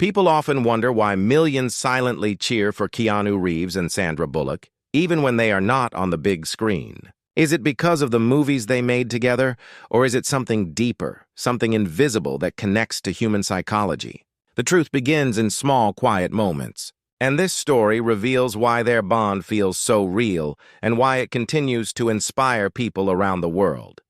People often wonder why millions silently cheer for Keanu Reeves and Sandra Bullock, even when they are not on the big screen. Is it because of the movies they made together, or is it something deeper, something invisible that connects to human psychology? The truth begins in small, quiet moments. And this story reveals why their bond feels so real and why it continues to inspire people around the world.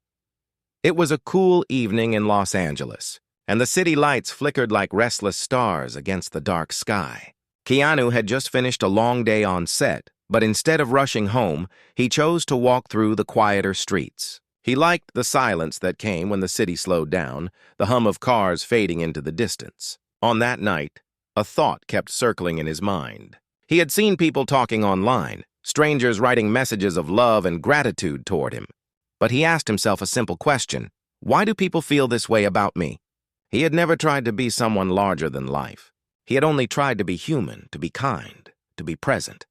It was a cool evening in Los Angeles, and the city lights flickered like restless stars against the dark sky. Keanu had just finished a long day on set, but instead of rushing home, he chose to walk through the quieter streets. He liked the silence that came when the city slowed down, the hum of cars fading into the distance. On that night, a thought kept circling in his mind. He had seen people talking online, strangers writing messages of love and gratitude toward him. But he asked himself a simple question: why do people feel this way about me? He had never tried to be someone larger than life. He had only tried to be human, to be kind, to be present.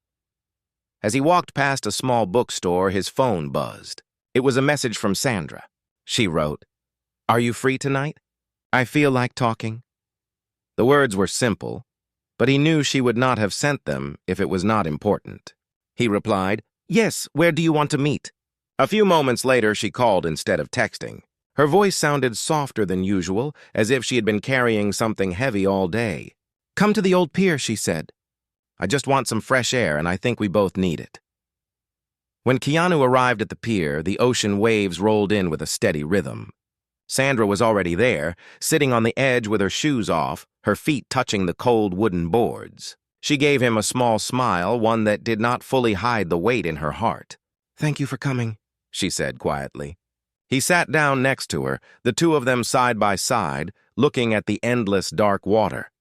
As he walked past a small bookstore, his phone buzzed. It was a message from Sandra. She wrote, "Are you free tonight? I feel like talking." The words were simple, but he knew she would not have sent them if it was not important. He replied, "Yes, where do you want to meet?" A few moments later, she called instead of texting. Her voice sounded softer than usual, as if she had been carrying something heavy all day. "Come to the old pier," she said. "I just want some fresh air, and I think we both need it." When Keanu arrived at the pier, the ocean waves rolled in with a steady rhythm. Sandra was already there, sitting on the edge with her shoes off, her feet touching the cold wooden boards. She gave him a small smile, one that did not fully hide the weight in her heart. "Thank you for coming," she said quietly. He sat down next to her, the two of them side by side, looking at the endless dark water.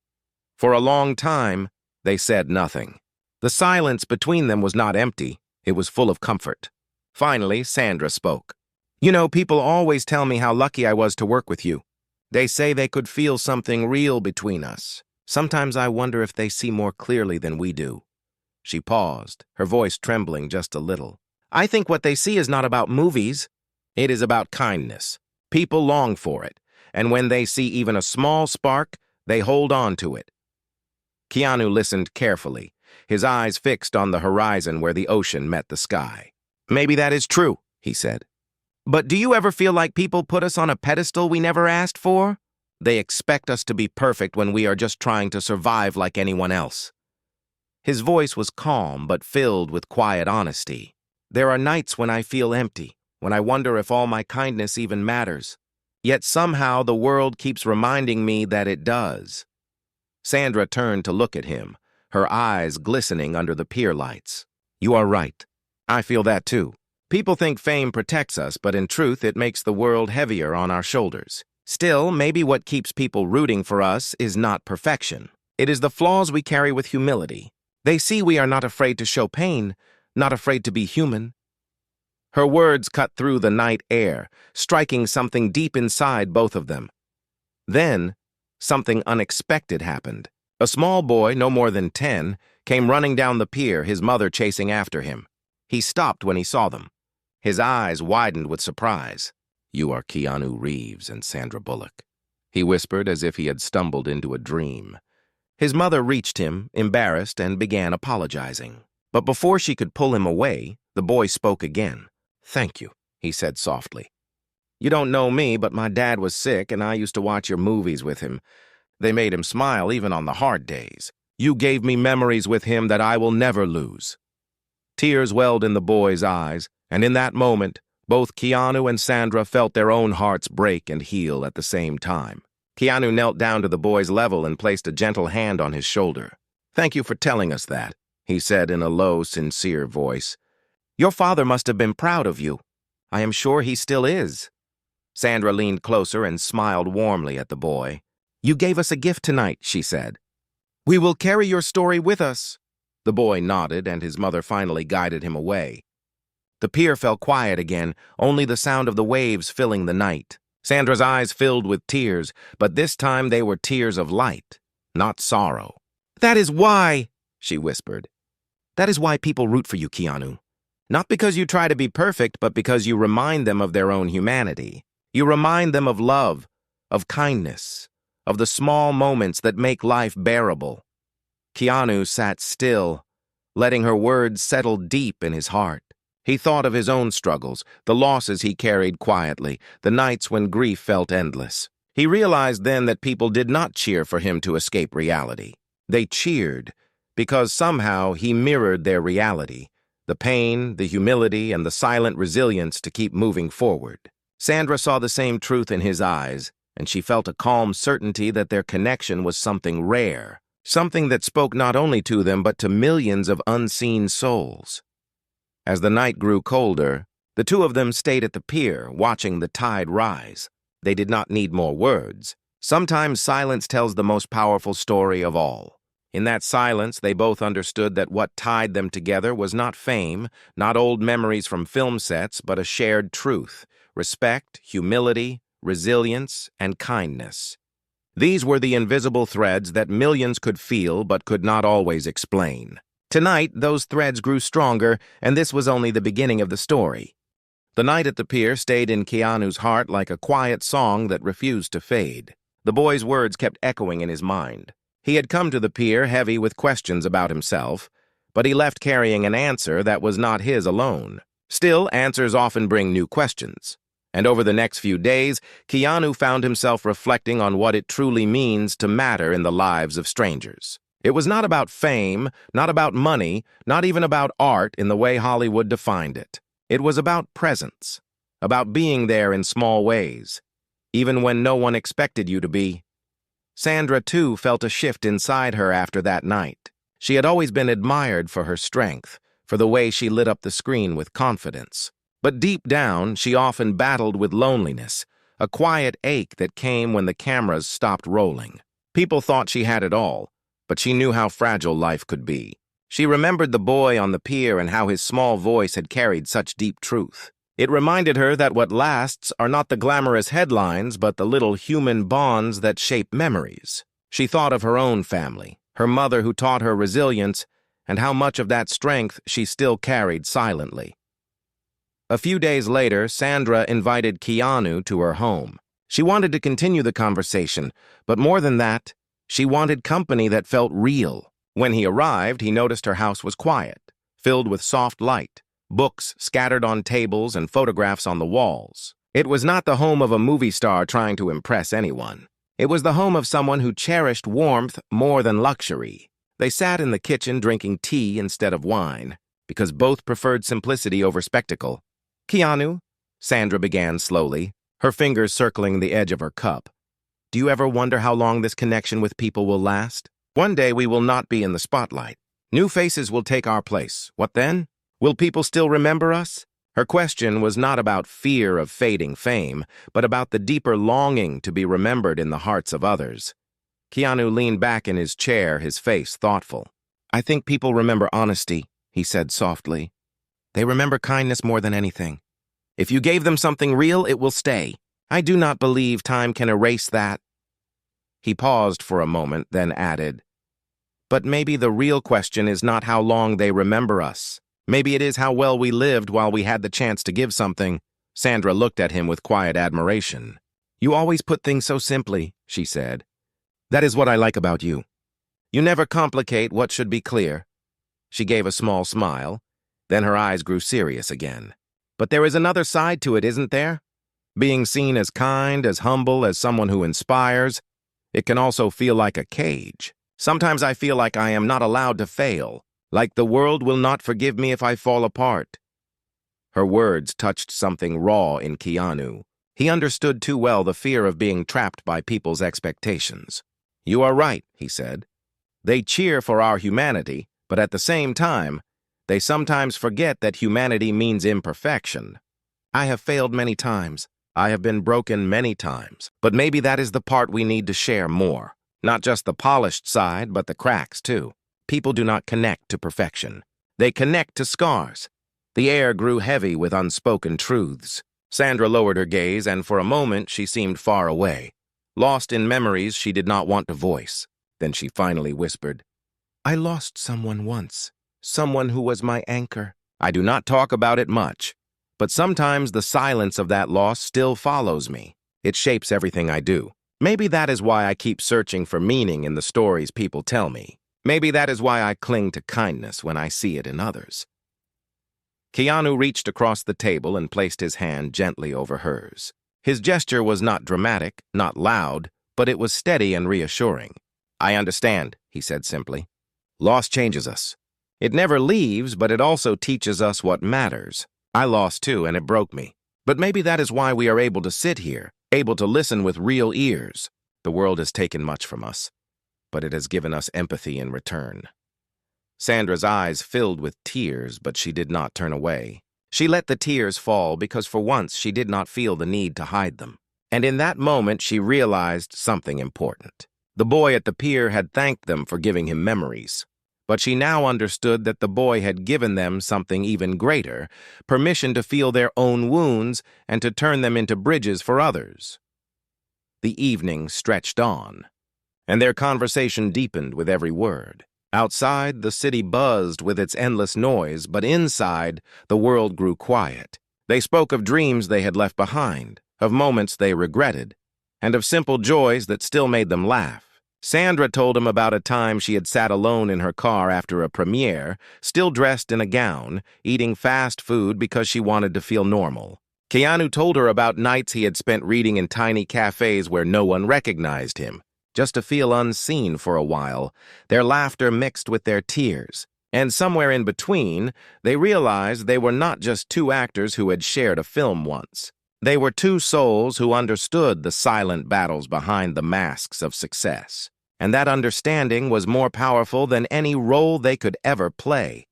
For a long time, they said nothing. The silence between them was not empty, it was full of comfort. Finally, Sandra spoke. "You know, people always tell me how lucky I was to work with you. They say they could feel something real between us. Sometimes I wonder if they see more clearly than we do." She paused, her voice trembling just a little. "I think what they see is not about movies. It is about kindness. People long for it, and when they see even a small spark, they hold on to it." Keanu listened carefully, his eyes fixed on the horizon where the ocean met the sky. "Maybe that is true," he said. "But do you ever feel like people put us on a pedestal we never asked for? They expect us to be perfect when we are just trying to survive like anyone else." His voice was calm but filled with quiet honesty. "There are nights when I feel empty, when I wonder if all my kindness even matters. Yet somehow the world keeps reminding me that it does." Sandra turned to look at him, her eyes glistening under the pier lights. "You are right. I feel that too. People think fame protects us, but in truth it makes the world heavier on our shoulders. Still, maybe what keeps people rooting for us is not perfection. It is the flaws we carry with humility. They see we are not afraid to show pain, not afraid to be human." Her words cut through the night air, striking something deep inside both of them. Then, something unexpected happened. A small boy, no more than 10, came running down the pier, his mother chasing after him. He stopped when he saw them. His eyes widened with surprise. "You are Keanu Reeves and Sandra Bullock," he whispered as if he had stumbled into a dream. His mother reached him, embarrassed, and began apologizing. But before she could pull him away, the boy spoke again. "Thank you," he said softly. "You don't know me, but my dad was sick, and I used to watch your movies with him. They made him smile even on the hard days. You gave me memories with him that I will never lose." Tears welled in the boy's eyes, and in that moment, both Keanu and Sandra felt their own hearts break and heal at the same time. Keanu knelt down to the boy's level and placed a gentle hand on his shoulder. "Thank you for telling us that," he said in a low, sincere voice. "Your father must have been proud of you. I am sure he still is." Sandra leaned closer and smiled warmly at the boy. "You gave us a gift tonight," she said. "We will carry your story with us." The boy nodded, and his mother finally guided him away. The pier fell quiet again, only the sound of the waves filling the night. Sandra's eyes filled with tears, but this time they were tears of light, not sorrow. "That is why," she whispered. "That is why people root for you, Keanu. Not because you try to be perfect, but because you remind them of their own humanity. You remind them of love, of kindness, of the small moments that make life bearable. Keanu sat still, letting her words settle deep in his heart. He thought of his own struggles, the losses he carried quietly, the nights when grief felt endless. He realized then that people did not cheer for him to escape reality. They cheered because somehow he mirrored their reality, the pain, the humility, and the silent resilience to keep moving forward. Sandra saw the same truth in his eyes, and she felt a calm certainty that their connection was something rare, something that spoke not only to them but to millions of unseen souls. As the night grew colder, the two of them stayed at the pier, watching the tide rise. They did not need more words. Sometimes silence tells the most powerful story of all. In that silence, they both understood that what tied them together was not fame, not old memories from film sets, but a shared truth: respect, humility, resilience, and kindness. These were the invisible threads that millions could feel but could not always explain. Tonight, those threads grew stronger, and this was only the beginning of the story. The night at the pier stayed in Keanu's heart like a quiet song that refused to fade. The boy's words kept echoing in his mind. He had come to the pier heavy with questions about himself, but he left carrying an answer that was not his alone. Still, answers often bring new questions. And over the next few days, Keanu found himself reflecting on what it truly means to matter in the lives of strangers. It was not about fame, not about money, not even about art in the way Hollywood defined it. It was about presence, about being there in small ways, even when no one expected you to be. Sandra, too, felt a shift inside her after that night. She had always been admired for her strength, for the way she lit up the screen with confidence. But deep down, she often battled with loneliness, a quiet ache that came when the cameras stopped rolling. People thought she had it all, but she knew how fragile life could be. She remembered the boy on the pier and how his small voice had carried such deep truth. It reminded her that what lasts are not the glamorous headlines, but the little human bonds that shape memories. She thought of her own family, her mother who taught her resilience, and how much of that strength she still carried silently. A few days later, Sandra invited Keanu to her home. She wanted to continue the conversation, but more than that, she wanted company that felt real. When he arrived, he noticed her house was quiet, filled with soft light, books scattered on tables and photographs on the walls. It was not the home of a movie star trying to impress anyone. It was the home of someone who cherished warmth more than luxury. They sat in the kitchen drinking tea instead of wine, because both preferred simplicity over spectacle. "Keanu," Sandra began slowly, her fingers circling the edge of her cup, "do you ever wonder how long this connection with people will last? One day we will not be in the spotlight. New faces will take our place. What then? Will people still remember us?" Her question was not about fear of fading fame, but about the deeper longing to be remembered in the hearts of others. Keanu leaned back in his chair, his face thoughtful. "I think people remember honesty," he said softly. "They remember kindness more than anything. If you gave them something real, it will stay. I do not believe time can erase that." He paused for a moment, then added, "But maybe the real question is not how long they remember us. Maybe it is how well we lived while we had the chance to give something." Sandra looked at him with quiet admiration. "You always put things so simply," she said. "That is what I like about you. You never complicate what should be clear." She gave a small smile, then her eyes grew serious again. "But there is another side to it, isn't there? Being seen as kind, as humble, as someone who inspires, it can also feel like a cage. Sometimes I feel like I am not allowed to fail, like the world will not forgive me if I fall apart." Her words touched something raw in Keanu. He understood too well the fear of being trapped by people's expectations. "You are right," he said. "They cheer for our humanity, but at the same time, they sometimes forget that humanity means imperfection. I have failed many times. I have been broken many times, but maybe that is the part we need to share more. Not just the polished side, but the cracks, too. People do not connect to perfection. They connect to scars." The air grew heavy with unspoken truths. Sandra lowered her gaze, and for a moment she seemed far away, lost in memories she did not want to voice. Then she finally whispered, "I lost someone once, someone who was my anchor. I do not talk about it much, but sometimes the silence of that loss still follows me. It shapes everything I do." Maybe that is why I keep searching for meaning in the stories people tell me. Maybe that is why I cling to kindness when I see it in others. Keanu reached across the table and placed his hand gently over hers. His gesture was not dramatic, not loud, but it was steady and reassuring. "I understand," he said simply. "Loss changes us. It never leaves, but it also teaches us what matters. I lost too, and it broke me. But maybe that is why we are able to sit here, able to listen with real ears. The world has taken much from us, but it has given us empathy in return." Sandra's eyes filled with tears, but she did not turn away. She let the tears fall because for once she did not feel the need to hide them. And in that moment she realized something important. The boy at the pier had thanked them for giving him memories. But she now understood that the boy had given them something even greater, permission to feel their own wounds and to turn them into bridges for others. The evening stretched on, and their conversation deepened with every word. Outside, the city buzzed with its endless noise, but inside, the world grew quiet. They spoke of dreams they had left behind, of moments they regretted, and of simple joys that still made them laugh. Sandra told him about a time she had sat alone in her car after a premiere, still dressed in a gown, eating fast food because she wanted to feel normal. Keanu told her about nights he had spent reading in tiny cafes where no one recognized him, just to feel unseen for a while, their laughter mixed with their tears. And somewhere in between, they realized they were not just two actors who had shared a film once. They were two souls who understood the silent battles behind the masks of success. And that understanding was more powerful than any role they could ever play.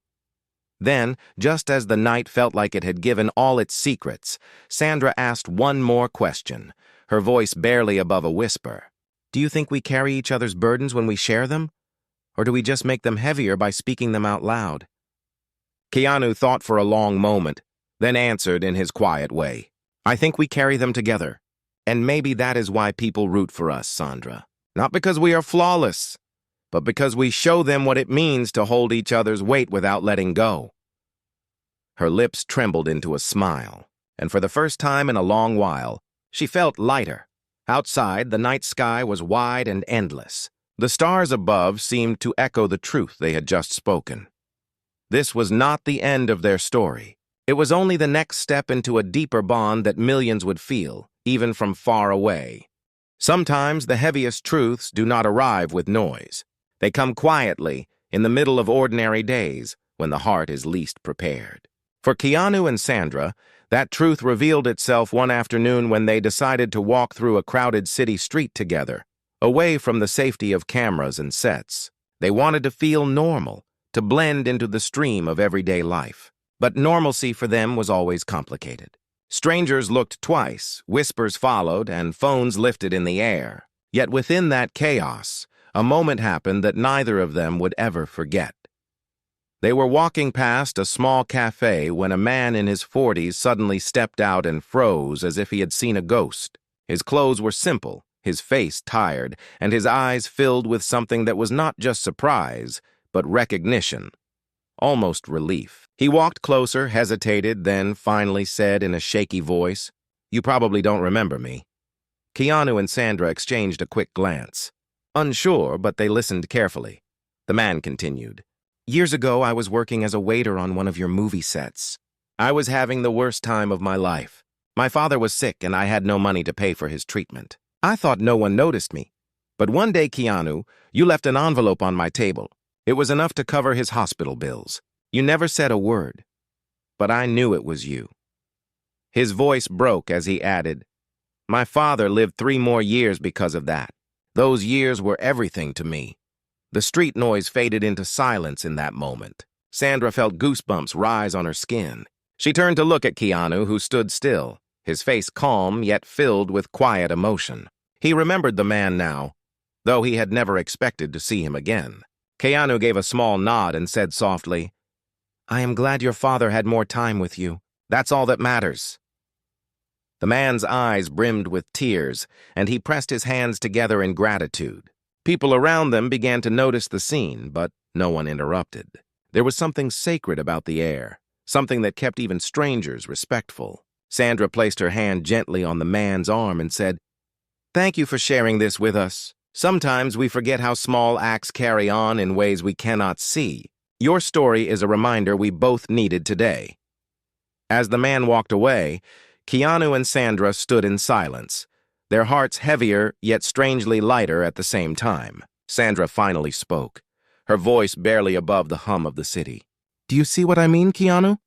Then, just as the night felt like it had given all its secrets, Sandra asked one more question, her voice barely above a whisper. "Do you think we carry each other's burdens when we share them? Or do we just make them heavier by speaking them out loud?" Keanu thought for a long moment, then answered in his quiet way, "I think we carry them together. And maybe that is why people root for us, Sandra. Not because we are flawless, but because we show them what it means to hold each other's weight without letting go." Her lips trembled into a smile, and for the first time in a long while, she felt lighter. Outside, the night sky was wide and endless. The stars above seemed to echo the truth they had just spoken. This was not the end of their story. It was only the next step into a deeper bond that millions would feel, even from far away. Sometimes the heaviest truths do not arrive with noise. They come quietly, in the middle of ordinary days, when the heart is least prepared. For Keanu and Sandra, that truth revealed itself one afternoon when they decided to walk through a crowded city street together, away from the safety of cameras and sets. They wanted to feel normal, to blend into the stream of everyday life. But normalcy for them was always complicated. Strangers looked twice, whispers followed, and phones lifted in the air. Yet within that chaos, a moment happened that neither of them would ever forget. They were walking past a small cafe when a man in his 40s suddenly stepped out and froze as if he had seen a ghost. His clothes were simple, his face tired, and his eyes filled with something that was not just surprise, but recognition, almost relief. He walked closer, hesitated, then finally said in a shaky voice, "You probably don't remember me." Keanu and Sandra exchanged a quick glance. Unsure, but they listened carefully. The man continued, "Years ago, I was working as a waiter on one of your movie sets. I was having the worst time of my life. My father was sick and I had no money to pay for his treatment. I thought no one noticed me. But one day, Keanu, you left an envelope on my table. It was enough to cover his hospital bills. You never said a word. But I knew it was you." His voice broke as he added, "My father lived 3 more years because of that. Those years were everything to me." The street noise faded into silence in that moment. Sandra felt goosebumps rise on her skin. She turned to look at Keanu, who stood still, his face calm yet filled with quiet emotion. He remembered the man now, though he had never expected to see him again. Keanu gave a small nod and said softly, "I am glad your father had more time with you. That's all that matters." The man's eyes brimmed with tears, and he pressed his hands together in gratitude. People around them began to notice the scene, but no one interrupted. There was something sacred about the air, something that kept even strangers respectful. Sandra placed her hand gently on the man's arm and said, Thank you for sharing this with us. Sometimes we forget how small acts carry on in ways we cannot see. Your story is a reminder we both needed today. As the man walked away, Keanu and Sandra stood in silence, their hearts heavier yet strangely lighter at the same time. Sandra finally spoke, her voice barely above the hum of the city. Do you see what I mean, Keanu?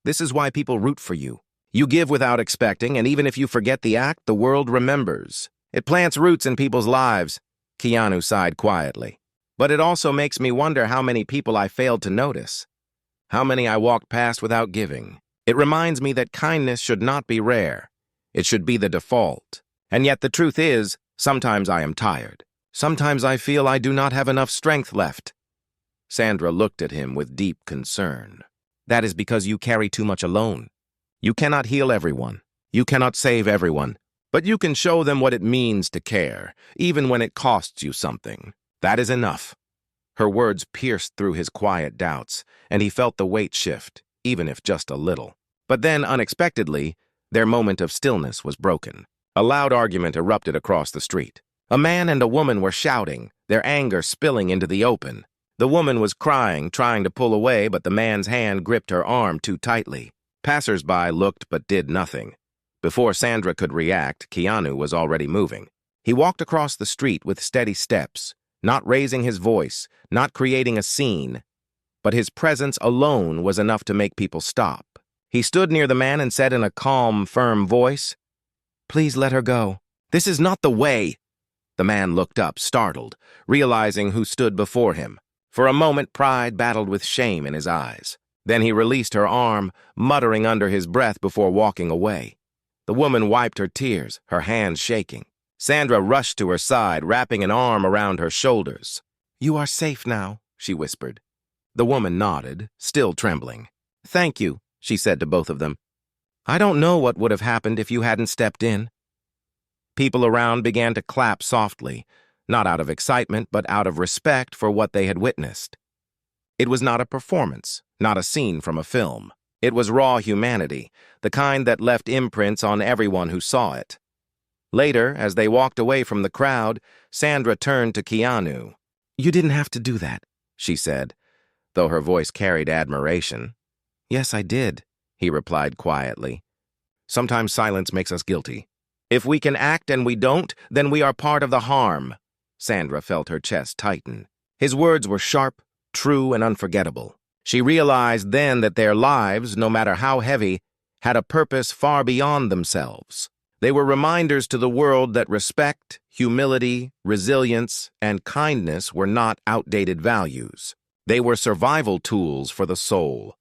This is why people root for you. You give without expecting, and even if you forget the act, the world remembers. It plants roots in people's lives. Keanu sighed quietly. But it also makes me wonder how many people I failed to notice. How many I walked past without giving. It reminds me that kindness should not be rare. It should be the default. And yet the truth is, sometimes I am tired. Sometimes I feel I do not have enough strength left. Sandra looked at him with deep concern. That is because you carry too much alone. You cannot heal everyone. You cannot save everyone. But you can show them what it means to care, even when it costs you something. That is enough. Her words pierced through his quiet doubts, and he felt the weight shift, even if just a little. But then, unexpectedly, their moment of stillness was broken. A loud argument erupted across the street. A man and a woman were shouting, their anger spilling into the open. The woman was crying, trying to pull away, but the man's hand gripped her arm too tightly. Passers-by looked but did nothing. Before Sandra could react, Keanu was already moving. He walked across the street with steady steps, not raising his voice, not creating a scene, but his presence alone was enough to make people stop. He stood near the man and said in a calm, firm voice, "Please let her go. This is not the way." The man looked up, startled, realizing who stood before him. For a moment, pride battled with shame in his eyes. Then he released her arm, muttering under his breath before walking away. The woman wiped her tears, her hands shaking. Sandra rushed to her side, wrapping an arm around her shoulders. "You are safe now," she whispered. The woman nodded, still trembling. "Thank you," she said to both of them. "I don't know what would have happened if you hadn't stepped in." People around began to clap softly, not out of excitement, but out of respect for what they had witnessed. It was not a performance, not a scene from a film. It was raw humanity, the kind that left imprints on everyone who saw it. Later, as they walked away from the crowd, Sandra turned to Keanu. "You didn't have to do that," she said, though her voice carried admiration. "Yes, I did," he replied quietly. "Sometimes silence makes us guilty. If we can act and we don't, then we are part of the harm." Sandra felt her chest tighten. His words were sharp, true, and unforgettable. She realized then that their lives, no matter how heavy, had a purpose far beyond themselves. They were reminders to the world that respect, humility, resilience, and kindness were not outdated values. They were survival tools for the soul.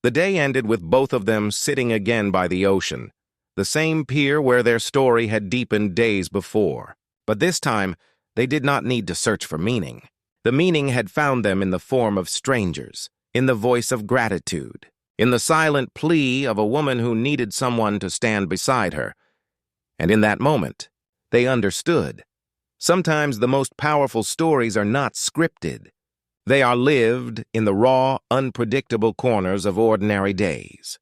The day ended with both of them sitting again by the ocean, the same pier where their story had deepened days before. But this time, they did not need to search for meaning. The meaning had found them in the form of strangers, in the voice of gratitude, in the silent plea of a woman who needed someone to stand beside her. And in that moment, they understood. Sometimes the most powerful stories are not scripted. They are lived in the raw, unpredictable corners of ordinary days.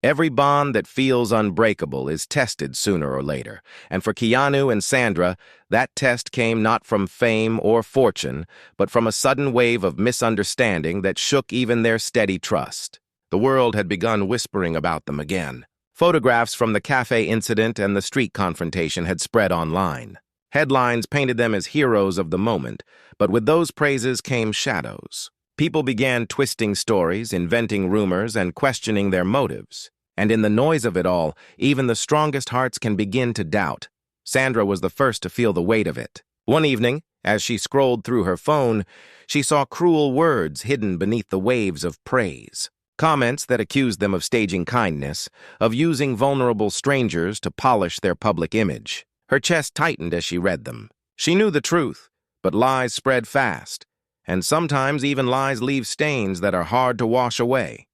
Every bond that feels unbreakable is tested sooner or later, and for Keanu and Sandra, that test came not from fame or fortune, but from a sudden wave of misunderstanding that shook even their steady trust. The world had begun whispering about them again. Photographs from the cafe incident and the street confrontation had spread online. Headlines painted them as heroes of the moment, but with those praises came shadows. People began twisting stories, inventing rumors, and questioning their motives. And in the noise of it all, even the strongest hearts can begin to doubt. Sandra was the first to feel the weight of it. One evening, as she scrolled through her phone, she saw cruel words hidden beneath the waves of praise. Comments that accused them of staging kindness, of using vulnerable strangers to polish their public image. Her chest tightened as she read them. She knew the truth, but lies spread fast. And sometimes even lies leave stains that are hard to wash away.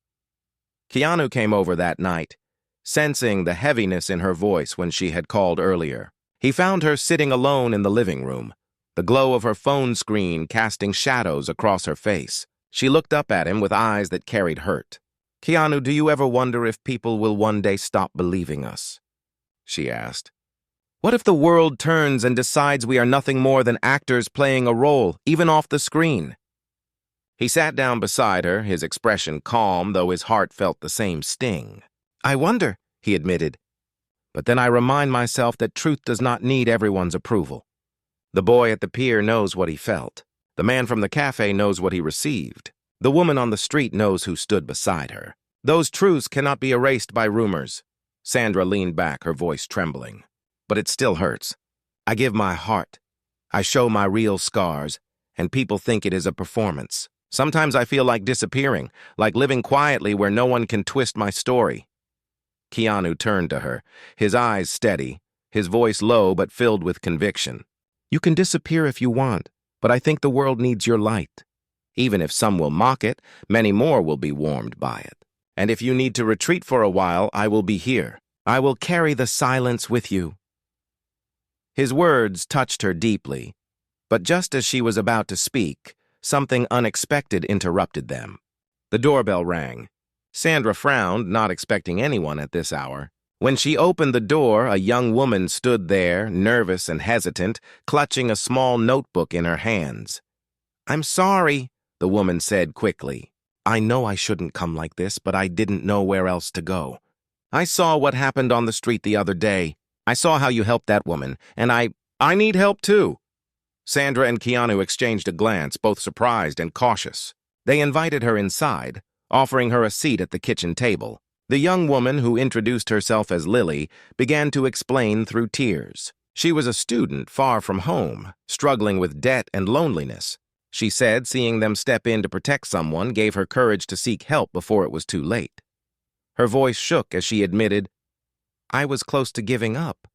Keanu came over that night, sensing the heaviness in her voice when she had called earlier. He found her sitting alone in the living room, the glow of her phone screen casting shadows across her face. She looked up at him with eyes that carried hurt. "Keanu, do you ever wonder if people will one day stop believing us?" she asked. What if the world turns and decides we are nothing more than actors playing a role, even off the screen? He sat down beside her, his expression calm, though his heart felt the same sting. I wonder, he admitted. But then I remind myself that truth does not need everyone's approval. The boy at the pier knows what he felt. The man from the cafe knows what he received. The woman on the street knows who stood beside her. Those truths cannot be erased by rumors. Sandra leaned back, her voice trembling. But it still hurts. I give my heart. I show my real scars, and people think it is a performance. Sometimes I feel like disappearing, like living quietly where no one can twist my story. Keanu turned to her, his eyes steady, his voice low but filled with conviction. You can disappear if you want, but I think the world needs your light. Even if some will mock it, many more will be warmed by it. And if you need to retreat for a while, I will be here. I will carry the silence with you. His words touched her deeply, but just as she was about to speak, something unexpected interrupted them. The doorbell rang. Sandra frowned, not expecting anyone at this hour. When she opened the door, a young woman stood there, nervous and hesitant, clutching a small notebook in her hands. I'm sorry, the woman said quickly. I know I shouldn't come like this, but I didn't know where else to go. I saw what happened on the street the other day. I saw how you helped that woman, and I need help too. Sandra and Keanu exchanged a glance, both surprised and cautious. They invited her inside, offering her a seat at the kitchen table. The young woman, who introduced herself as Lily, began to explain through tears. She was a student far from home, struggling with debt and loneliness. She said seeing them step in to protect someone gave her courage to seek help before it was too late. Her voice shook as she admitted, I was close to giving up.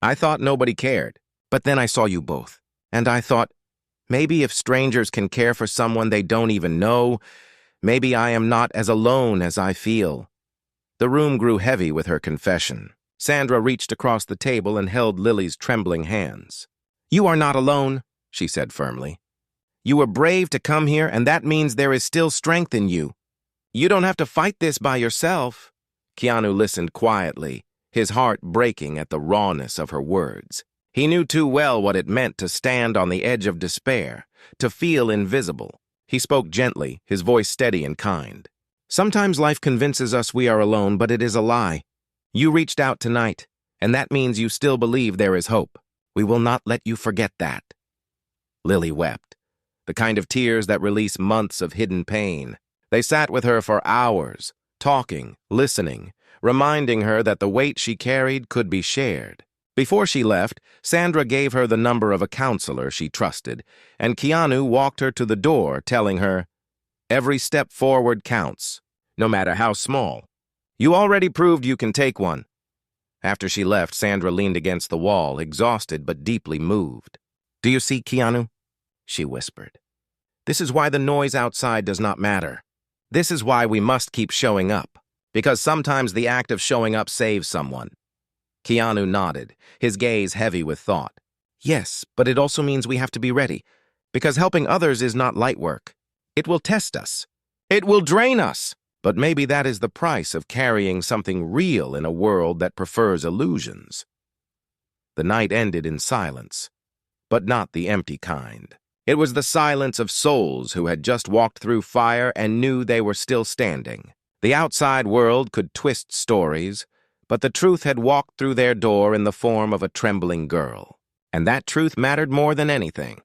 I thought nobody cared, but then I saw you both. And I thought, maybe if strangers can care for someone they don't even know, maybe I am not as alone as I feel. The room grew heavy with her confession. Sandra reached across the table and held Lily's trembling hands. You are not alone, she said firmly. You were brave to come here, and that means there is still strength in you. You don't have to fight this by yourself. Keanu listened quietly, his heart breaking at the rawness of her words. He knew too well what it meant to stand on the edge of despair, to feel invisible. He spoke gently, his voice steady and kind. Sometimes life convinces us we are alone, but it is a lie. You reached out tonight, and that means you still believe there is hope. We will not let you forget that. Lily wept, the kind of tears that release months of hidden pain. They sat with her for hours, talking, listening, reminding her that the weight she carried could be shared. Before she left, Sandra gave her the number of a counselor she trusted, and Keanu walked her to the door, telling her, every step forward counts, no matter how small. You already proved you can take one. After she left, Sandra leaned against the wall, exhausted but deeply moved. Do you see, Keanu? She whispered. This is why the noise outside does not matter. This is why we must keep showing up, because sometimes the act of showing up saves someone. Keanu nodded, his gaze heavy with thought. Yes, but it also means we have to be ready, because helping others is not light work. It will test us. It will drain us. But maybe that is the price of carrying something real in a world that prefers illusions. The night ended in silence, but not the empty kind. It was the silence of souls who had just walked through fire and knew they were still standing. The outside world could twist stories, but the truth had walked through their door in the form of a trembling girl. And that truth mattered more than anything.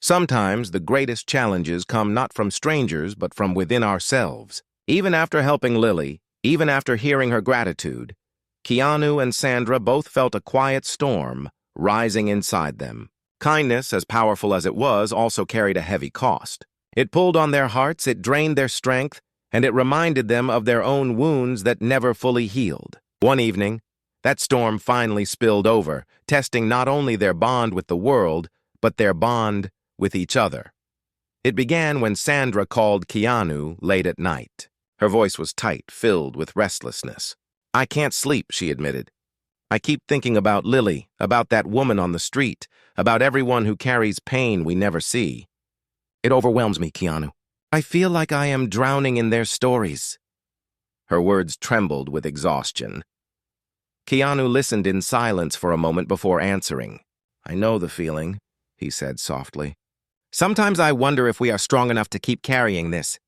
Sometimes the greatest challenges come not from strangers, but from within ourselves. Even after helping Lily, even after hearing her gratitude, Keanu and Sandra both felt a quiet storm rising inside them. Kindness, as powerful as it was, also carried a heavy cost. It pulled on their hearts, it drained their strength, and it reminded them of their own wounds that never fully healed. One evening, that storm finally spilled over, testing not only their bond with the world, but their bond with each other. It began when Sandra called Keanu late at night. Her voice was tight, filled with restlessness. I can't sleep, she admitted. I keep thinking about Lily, about that woman on the street, about everyone who carries pain we never see. It overwhelms me, Keanu. I feel like I am drowning in their stories. Her words trembled with exhaustion. Keanu listened in silence for a moment before answering. "I know the feeling," he said softly. "Sometimes I wonder if we are strong enough to keep carrying this.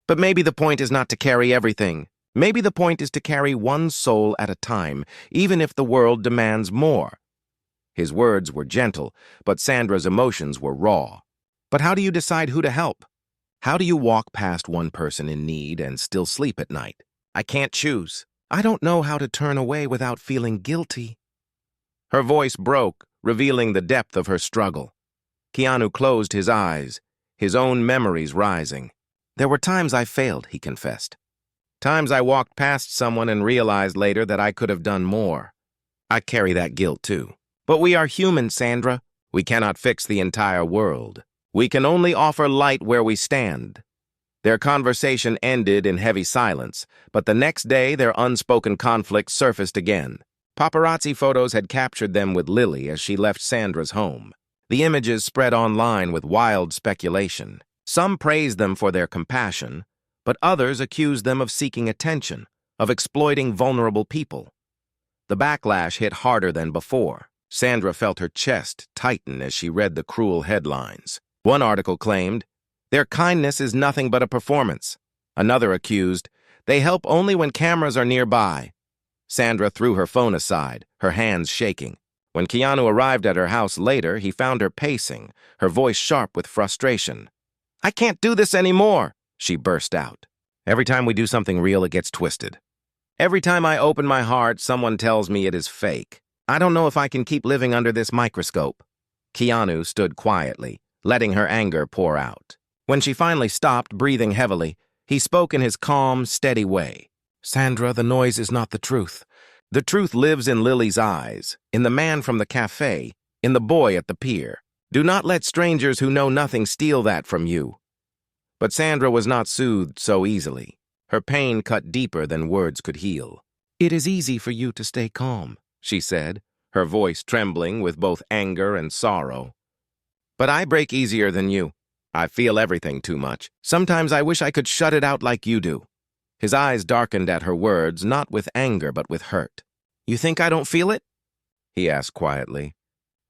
But maybe the point is not to carry everything. Maybe the point is to carry one soul at a time, even if the world demands more." His words were gentle, but Sandra's emotions were raw. "But how do you decide who to help? How do you walk past one person in need and still sleep at night? I can't choose. I don't know how to turn away without feeling guilty." Her voice broke, revealing the depth of her struggle. Keanu closed his eyes, his own memories rising. "There were times I failed," he confessed. "Times I walked past someone and realized later that I could have done more. I carry that guilt too. But we are human, Sandra. We cannot fix the entire world. We can only offer light where we stand." Their conversation ended in heavy silence, but the next day their unspoken conflict surfaced again. Paparazzi photos had captured them with Lily as she left Sandra's home. The images spread online with wild speculation. Some praised them for their compassion, but others accused them of seeking attention, of exploiting vulnerable people. The backlash hit harder than before. Sandra felt her chest tighten as she read the cruel headlines. One article claimed, "Their kindness is nothing but a performance." Another accused, "They help only when cameras are nearby." Sandra threw her phone aside, her hands shaking. When Keanu arrived at her house later, he found her pacing, her voice sharp with frustration. "I can't do this anymore," she burst out. "Every time we do something real, it gets twisted. Every time I open my heart, someone tells me it is fake. I don't know if I can keep living under this microscope." Keanu stood quietly, letting her anger pour out. When she finally stopped, breathing heavily, he spoke in his calm, steady way. "Sandra, the noise is not the truth. The truth lives in Lily's eyes, in the man from the cafe, in the boy at the pier. Do not let strangers who know nothing steal that from you." But Sandra was not soothed so easily. Her pain cut deeper than words could heal. "It is easy for you to stay calm," she said, her voice trembling with both anger and sorrow. "But I break easier than you. I feel everything too much. Sometimes I wish I could shut it out like you do." His eyes darkened at her words, not with anger but with hurt. "You think I don't feel it?" he asked quietly.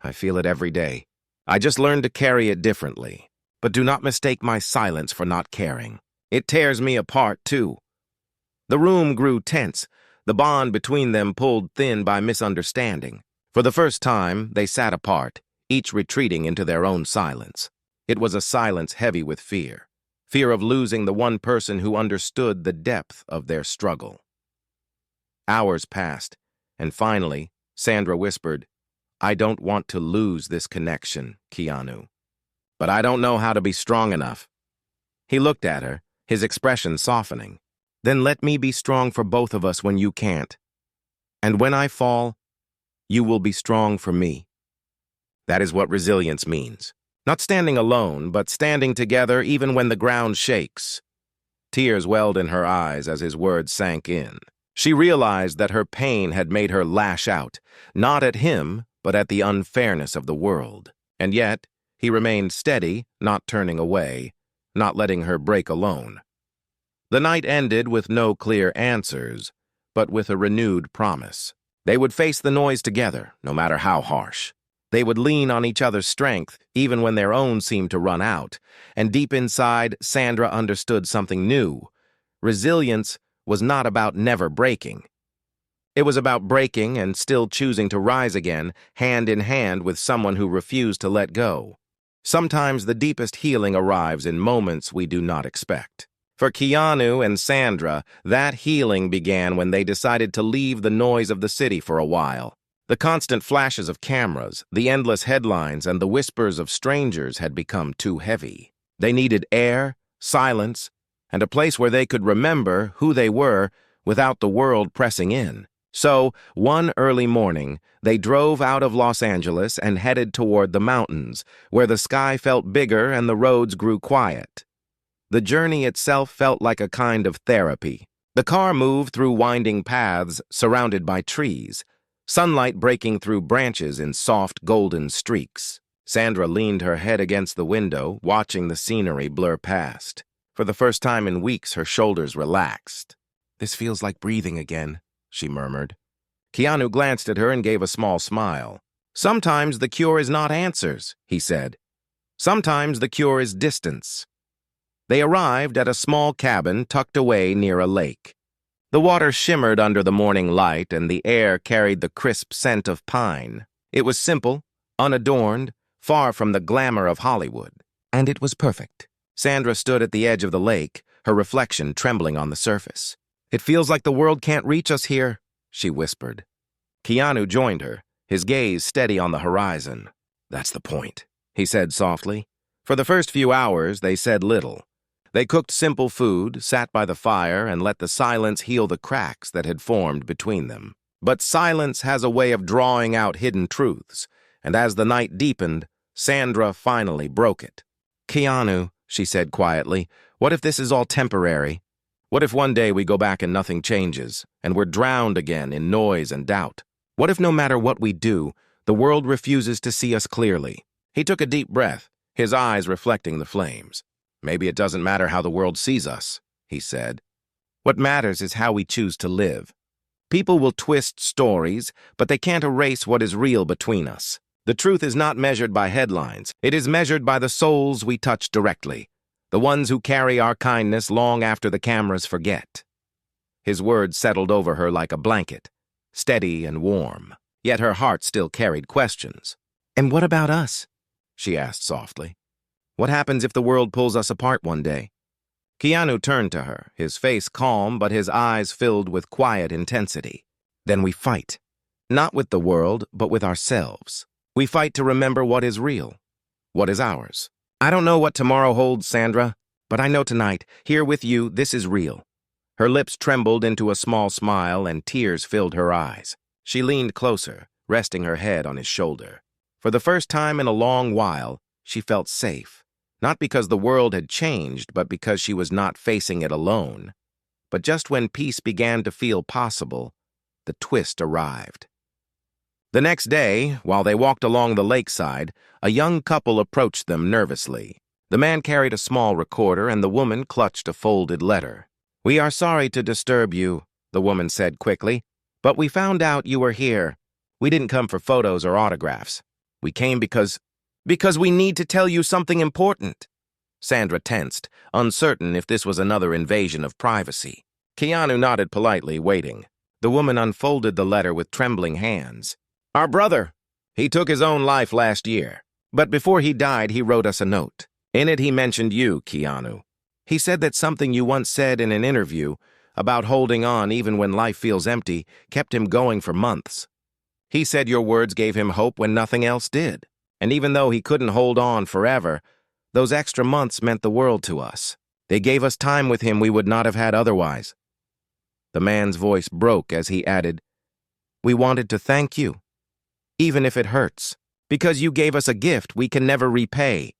"I feel it every day. I just learned to carry it differently. But do not mistake my silence for not caring. It tears me apart, too." The room grew tense, the bond between them pulled thin by misunderstanding. For the first time, they sat apart, each retreating into their own silence. It was a silence heavy with fear. Fear of losing the one person who understood the depth of their struggle. Hours passed, and finally, Sandra whispered, "I don't want to lose this connection, Keanu. But I don't know how to be strong enough." He looked at her, his expression softening. "Then let me be strong for both of us when you can't. And when I fall, you will be strong for me." That is what resilience means. Not standing alone, but standing together even when the ground shakes. Tears welled in her eyes as his words sank in. She realized that her pain had made her lash out, not at him, but at the unfairness of the world. And yet, he remained steady, not turning away, not letting her break alone. The night ended with no clear answers, but with a renewed promise. They would face the noise together, no matter how harsh. They would lean on each other's strength, even when their own seemed to run out. And deep inside, Sandra understood something new. Resilience was not about never breaking. It was about breaking and still choosing to rise again, hand in hand with someone who refused to let go. Sometimes the deepest healing arrives in moments we do not expect. For Keanu and Sandra, that healing began when they decided to leave the noise of the city for a while. The constant flashes of cameras, the endless headlines, and the whispers of strangers had become too heavy. They needed air, silence, and a place where they could remember who they were without the world pressing in. So, one early morning, they drove out of Los Angeles and headed toward the mountains, where the sky felt bigger and the roads grew quiet. The journey itself felt like a kind of therapy. The car moved through winding paths surrounded by trees, sunlight breaking through branches in soft golden streaks. Sandra leaned her head against the window, watching the scenery blur past. For the first time in weeks, her shoulders relaxed. "This feels like breathing again," she murmured. Keanu glanced at her and gave a small smile. "Sometimes the cure is not answers," he said. "Sometimes the cure is distance." They arrived at a small cabin tucked away near a lake. The water shimmered under the morning light, and the air carried the crisp scent of pine. It was simple, unadorned, far from the glamour of Hollywood. And it was perfect. Sandra stood at the edge of the lake, her reflection trembling on the surface. "It feels like the world can't reach us here," she whispered. Keanu joined her, his gaze steady on the horizon. "That's the point," he said softly. For the first few hours, they said little. They cooked simple food, sat by the fire, and let the silence heal the cracks that had formed between them. But silence has a way of drawing out hidden truths, and as the night deepened, Sandra finally broke it. "Keanu," she said quietly, "what if this is all temporary? What if one day we go back and nothing changes, and we're drowned again in noise and doubt? What if no matter what we do, the world refuses to see us clearly?" He took a deep breath, his eyes reflecting the flames. "Maybe it doesn't matter how the world sees us," he said. "What matters is how we choose to live. People will twist stories, but they can't erase what is real between us. The truth is not measured by headlines. It is measured by the souls we touch directly, the ones who carry our kindness long after the cameras forget." His words settled over her like a blanket, steady and warm, yet her heart still carried questions. "And what about us?" she asked softly. "What happens if the world pulls us apart one day?" Keanu turned to her, his face calm but his eyes filled with quiet intensity. "Then we fight. Not with the world, but with ourselves. We fight to remember what is real, what is ours. I don't know what tomorrow holds, Sandra, but I know tonight, here with you, this is real." Her lips trembled into a small smile and tears filled her eyes. She leaned closer, resting her head on his shoulder. For the first time in a long while, she felt safe. Not because the world had changed, but because she was not facing it alone. But just when peace began to feel possible, the twist arrived. The next day, while they walked along the lakeside, a young couple approached them nervously. The man carried a small recorder and the woman clutched a folded letter. "We are sorry to disturb you," the woman said quickly, "but we found out you were here. We didn't come for photos or autographs. We came because we need to tell you something important." Sandra tensed, uncertain if this was another invasion of privacy. Keanu nodded politely, waiting. The woman unfolded the letter with trembling hands. "Our brother. He took his own life last year. But before he died, he wrote us a note. In it, he mentioned you, Keanu. He said that something you once said in an interview about holding on even when life feels empty kept him going for months. He said your words gave him hope when nothing else did. And even though he couldn't hold on forever, those extra months meant the world to us. They gave us time with him we would not have had otherwise." The man's voice broke as he added, "We wanted to thank you, even if it hurts, because you gave us a gift we can never repay."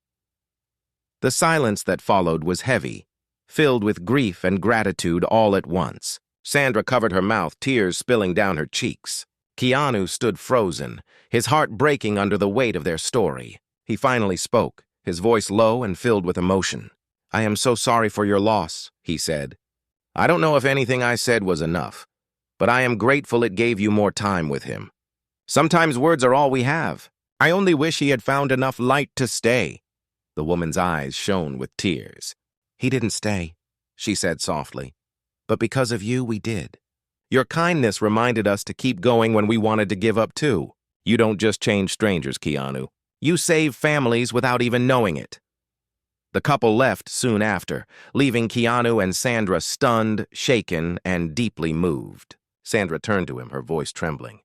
The silence that followed was heavy, filled with grief and gratitude all at once. Sandra covered her mouth, tears spilling down her cheeks. Keanu stood frozen, his heart breaking under the weight of their story. He finally spoke, his voice low and filled with emotion. "I am so sorry for your loss," he said. "I don't know if anything I said was enough, but I am grateful it gave you more time with him. Sometimes words are all we have. I only wish he had found enough light to stay." The woman's eyes shone with tears. "He didn't stay," she said softly. "But because of you, we did. Your kindness reminded us to keep going when we wanted to give up too. You don't just change strangers, Keanu. You save families without even knowing it." The couple left soon after, leaving Keanu and Sandra stunned, shaken, and deeply moved. Sandra turned to him, her voice trembling.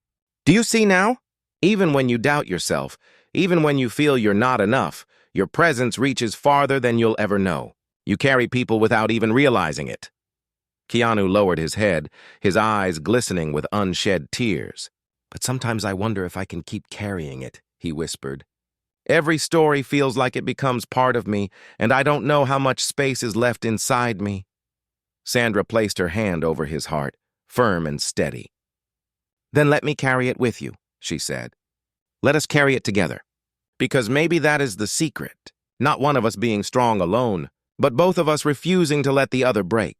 "Do you see now? Even when you doubt yourself, even when you feel you're not enough, your presence reaches farther than you'll ever know. You carry people without even realizing it." Keanu lowered his head, his eyes glistening with unshed tears. "But sometimes I wonder if I can keep carrying it," he whispered. "Every story feels like it becomes part of me, and I don't know how much space is left inside me." Sandra placed her hand over his heart, firm and steady. "Then let me carry it with you," she said. "Let us carry it together. Because maybe that is the secret, not one of us being strong alone, but both of us refusing to let the other break."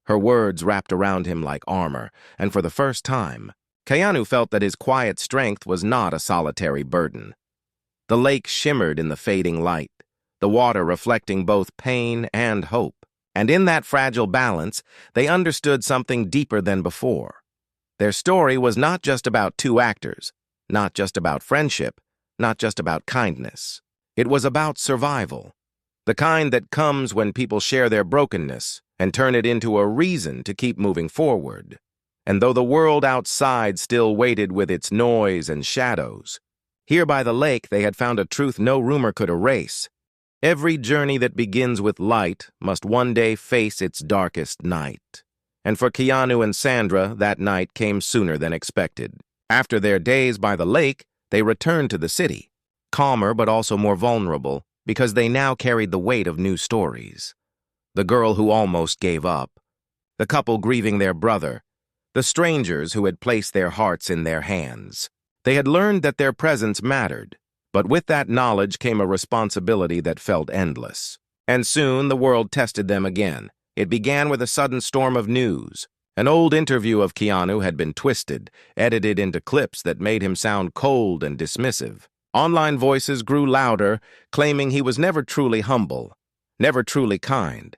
Her words wrapped around him like armor, and for the first time, Keanu felt that his quiet strength was not a solitary burden. The lake shimmered in the fading light, the water reflecting both pain and hope. And in that fragile balance, they understood something deeper than before. Their story was not just about two actors, not just about friendship, not just about kindness. It was about survival, the kind that comes when people share their brokenness and turn it into a reason to keep moving forward. And though the world outside still waited with its noise and shadows, here by the lake they had found a truth no rumor could erase. Every journey that begins with light must one day face its darkest night. And for Keanu and Sandra, that night came sooner than expected. After their days by the lake, they returned to the city, calmer but also more vulnerable, because they now carried the weight of new stories. The girl who almost gave up, the couple grieving their brother, the strangers who had placed their hearts in their hands. They had learned that their presence mattered, but with that knowledge came a responsibility that felt endless. And soon the world tested them again. It began with a sudden storm of news. An old interview of Keanu had been twisted, edited into clips that made him sound cold and dismissive. Online voices grew louder, claiming he was never truly humble, never truly kind,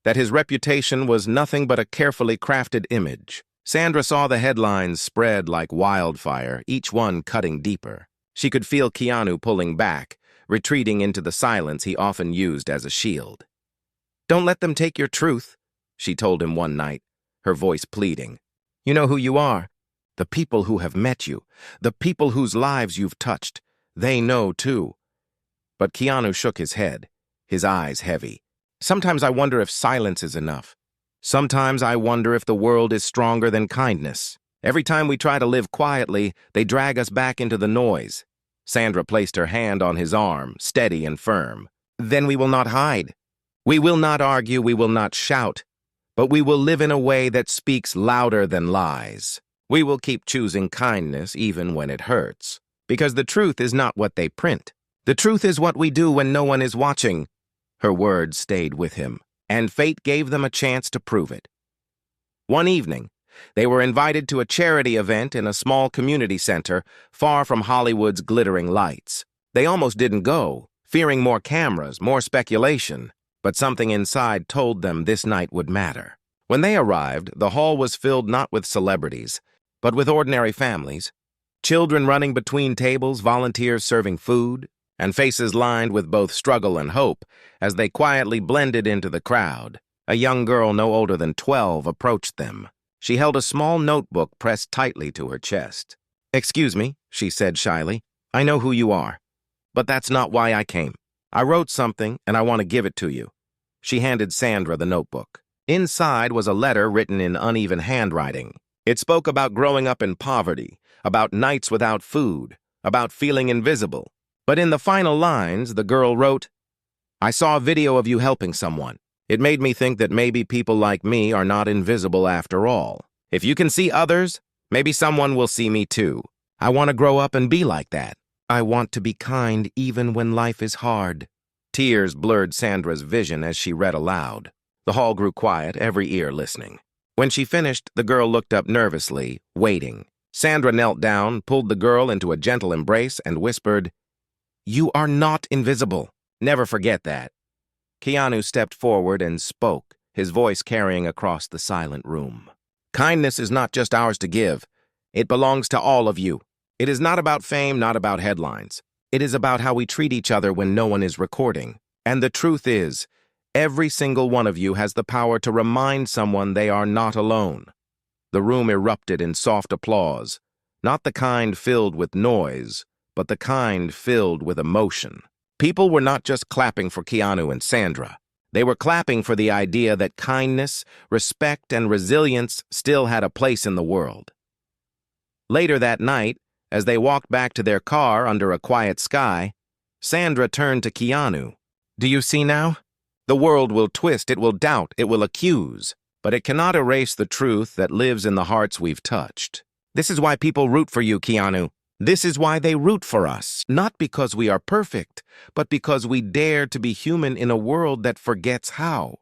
that his reputation was nothing but a carefully crafted image. Sandra saw the headlines spread like wildfire, each one cutting deeper. She could feel Keanu pulling back, retreating into the silence he often used as a shield. "Don't let them take your truth," she told him one night, her voice pleading. "You know who you are. The people who have met you, the people whose lives you've touched, they know too." But Keanu shook his head, his eyes heavy. "Sometimes I wonder if silence is enough. Sometimes I wonder if the world is stronger than kindness. Every time we try to live quietly, they drag us back into the noise." Sandra placed her hand on his arm, steady and firm. "Then we will not hide. We will not argue, we will not shout, but we will live in a way that speaks louder than lies. We will keep choosing kindness even when it hurts, because the truth is not what they print. The truth is what we do when no one is watching." Her words stayed with him, and fate gave them a chance to prove it. One evening, they were invited to a charity event in a small community center, far from Hollywood's glittering lights. They almost didn't go, fearing more cameras, more speculation, but something inside told them this night would matter. When they arrived, the hall was filled not with celebrities, but with ordinary families. Children running between tables, volunteers serving food, and faces lined with both struggle and hope as they quietly blended into the crowd. A young girl no older than 12 approached them. She held a small notebook pressed tightly to her chest. "Excuse me," she said shyly. "I know who you are, but that's not why I came. I wrote something, and I want to give it to you." She handed Sandra the notebook. Inside was a letter written in uneven handwriting. It spoke about growing up in poverty, about nights without food, about feeling invisible. But in the final lines, the girl wrote, "I saw a video of you helping someone. It made me think that maybe people like me are not invisible after all. If you can see others, maybe someone will see me too. I want to grow up and be like that. I want to be kind even when life is hard." Tears blurred Sandra's vision as she read aloud. The hall grew quiet, every ear listening. When she finished, the girl looked up nervously, waiting. Sandra knelt down, pulled the girl into a gentle embrace, and whispered, "You are not invisible. Never forget that." Keanu stepped forward and spoke, his voice carrying across the silent room. "Kindness is not just ours to give. It belongs to all of you. It is not about fame, not about headlines. It is about how we treat each other when no one is recording. And the truth is, every single one of you has the power to remind someone they are not alone." The room erupted in soft applause, not the kind filled with noise, but the kind filled with emotion. People were not just clapping for Keanu and Sandra. They were clapping for the idea that kindness, respect, and resilience still had a place in the world. Later that night, as they walked back to their car under a quiet sky, Sandra turned to Keanu. "Do you see now? The world will twist, it will doubt, it will accuse, but it cannot erase the truth that lives in the hearts we've touched. This is why people root for you, Keanu. This is why they root for us, not because we are perfect, but because we dare to be human in a world that forgets how."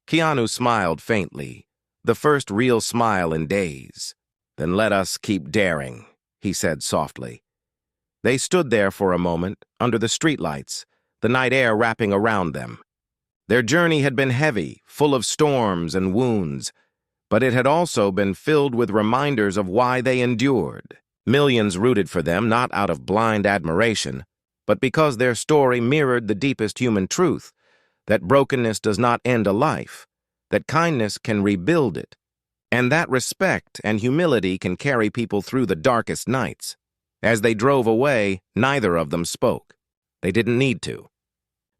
Keanu smiled faintly, the first real smile in days. "Then let us keep daring," he said softly. They stood there for a moment, under the streetlights, the night air wrapping around them. Their journey had been heavy, full of storms and wounds, but it had also been filled with reminders of why they endured. Millions rooted for them not out of blind admiration, but because their story mirrored the deepest human truth, that brokenness does not end a life, that kindness can rebuild it, and that respect and humility can carry people through the darkest nights. As they drove away, neither of them spoke. They didn't need to.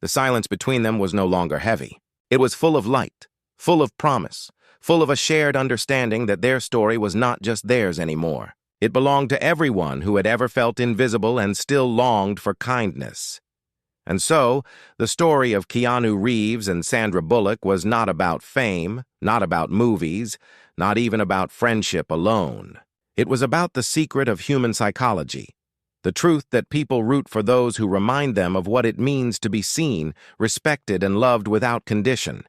The silence between them was no longer heavy. It was full of light, full of promise, full of a shared understanding that their story was not just theirs anymore. It belonged to everyone who had ever felt invisible and still longed for kindness. And so, the story of Keanu Reeves and Sandra Bullock was not about fame, not about movies, not even about friendship alone. It was about the secret of human psychology, the truth that people root for those who remind them of what it means to be seen, respected, and loved without condition.